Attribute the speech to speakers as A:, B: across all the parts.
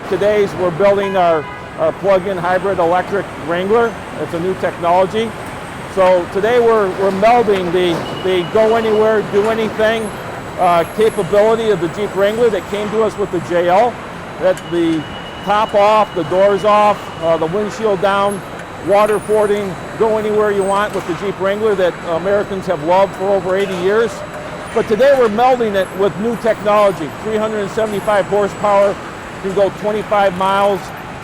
A: Today we're building our plug-in hybrid electric Wrangler. It's a new technology. So today we're melding the go anywhere, do anything capability of the Jeep Wrangler that came to us with the JL. That's the top off, the doors off, the windshield down, water fording, go anywhere you want with the Jeep Wrangler that Americans have loved for over 80 years. But today we're melding it with new technology, 375 horsepower, can go 25 miles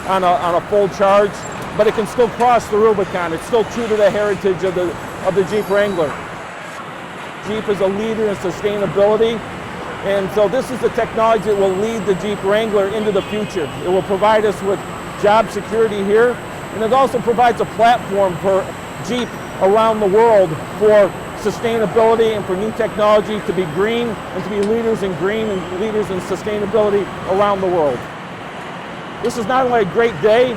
A: on a full charge, but it can still cross the Rubicon. It's still true to the heritage of the Jeep Wrangler. Jeep is a leader in sustainability, and so this is the technology that will lead the Jeep Wrangler into the future. It will provide us with job security here, and it also provides a platform for Jeep around the world for sustainability and for new technology to be green and to be leaders in green and leaders in sustainability around the world. This is not only a great day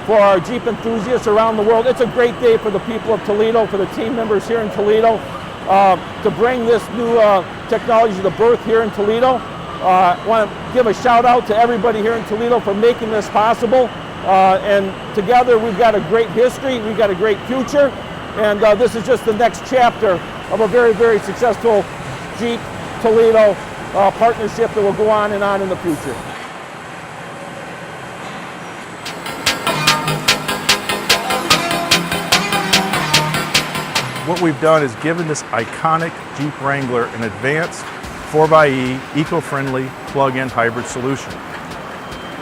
A: for our Jeep enthusiasts around the world, it's a great day for the people of Toledo, for the team members here in Toledo, to bring this new technology to birth here in Toledo. I want to give a shout out to everybody here in Toledo for making this possible. And together we've got a great history, we've got a great future, and this is just the next chapter of a very, very successful Jeep Toledo partnership that will go on in the future.
B: What we've done is given this iconic Jeep Wrangler an advanced 4xe eco-friendly plug-in hybrid solution.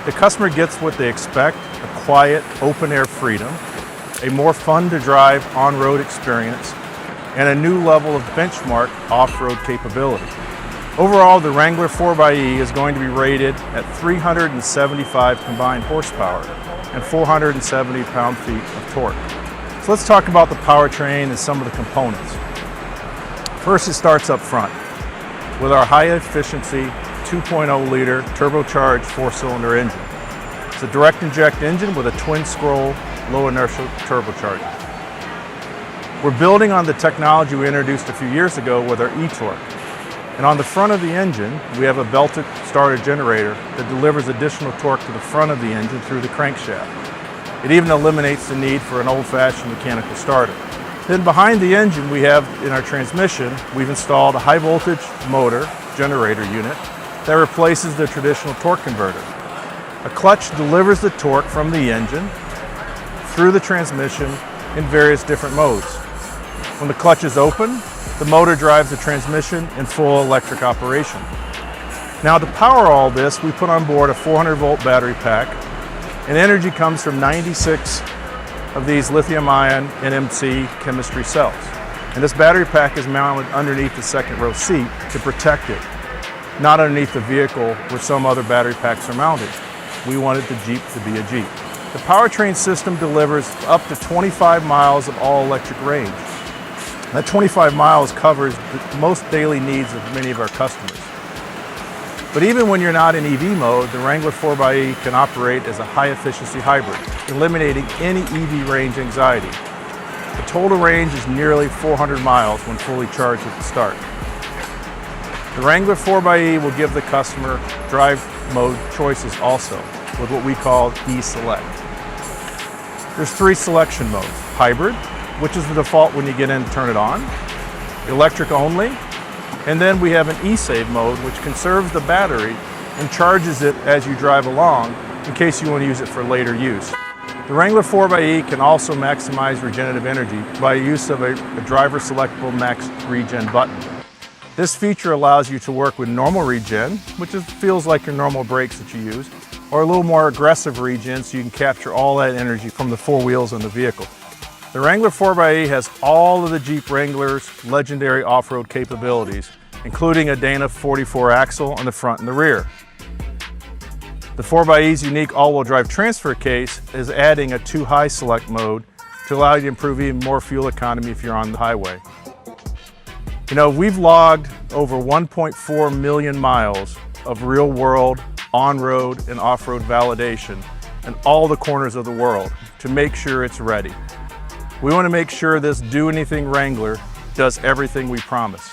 B: The customer gets what they expect: a quiet, open-air freedom, a more fun-to-drive on-road experience, and a new level of benchmark off-road capability. Overall, the Wrangler 4xe is going to be rated at 375 combined horsepower and 470 pound-feet of torque. So let's talk about the powertrain and some of the components. First, it starts up front with our high-efficiency 2.0-liter turbocharged four-cylinder engine. It's a direct inject engine with a twin-scroll low inertial turbocharger. We're building on the technology we introduced a few years ago with our e-torque. And on the front of the engine, we have a belted starter generator that delivers additional torque to the front of the engine through the crankshaft. It even eliminates the need for an old-fashioned mechanical starter. Then behind the engine, we have, in our transmission, we've installed a high-voltage motor generator unit that replaces the traditional torque converter. A clutch delivers the torque from the engine through the transmission in various different modes. When the clutch is open, the motor drives the transmission in full electric operation. Now, to power all this, we put on board a 400-volt battery pack, and energy comes from 96 of these lithium-ion NMC chemistry cells. And this battery pack is mounted underneath the second row seat to protect it, not underneath the vehicle where some other battery packs are mounted. We wanted the Jeep to be a Jeep. The powertrain system delivers up to 25 miles of all-electric range. That 25 miles covers the most daily needs of many of our customers. But even when you're not in EV mode, the Wrangler 4xe can operate as a high-efficiency hybrid, eliminating any EV range anxiety. The total range is nearly 400 miles when fully charged at the start. The Wrangler 4xe will give the customer drive mode choices also, with what we call e-select. There's 3 selection modes: hybrid, which is the default when you get in and turn it on, electric only, and then we have an e-save mode, which conserves the battery and charges it as you drive along in case you want to use it for later use. The Wrangler 4xe can also maximize regenerative energy by use of a driver selectable max regen button. This feature allows you to work with normal regen, which feels like your normal brakes that you use, or a little more aggressive regen so you can capture all that energy from the 4 wheels on the vehicle. The Wrangler 4xe has all of the Jeep Wrangler's legendary off-road capabilities, including a Dana 44 axle on the front and the rear. The 4xe's unique all-wheel drive transfer case is adding a 2-high select mode to allow you to improve even more fuel economy if you're on the highway. You know, we've logged over 1.4 million miles of real-world on-road and off-road validation in all the corners of the world to make sure it's ready. We want to make sure this Do Anything Wrangler does everything we promise.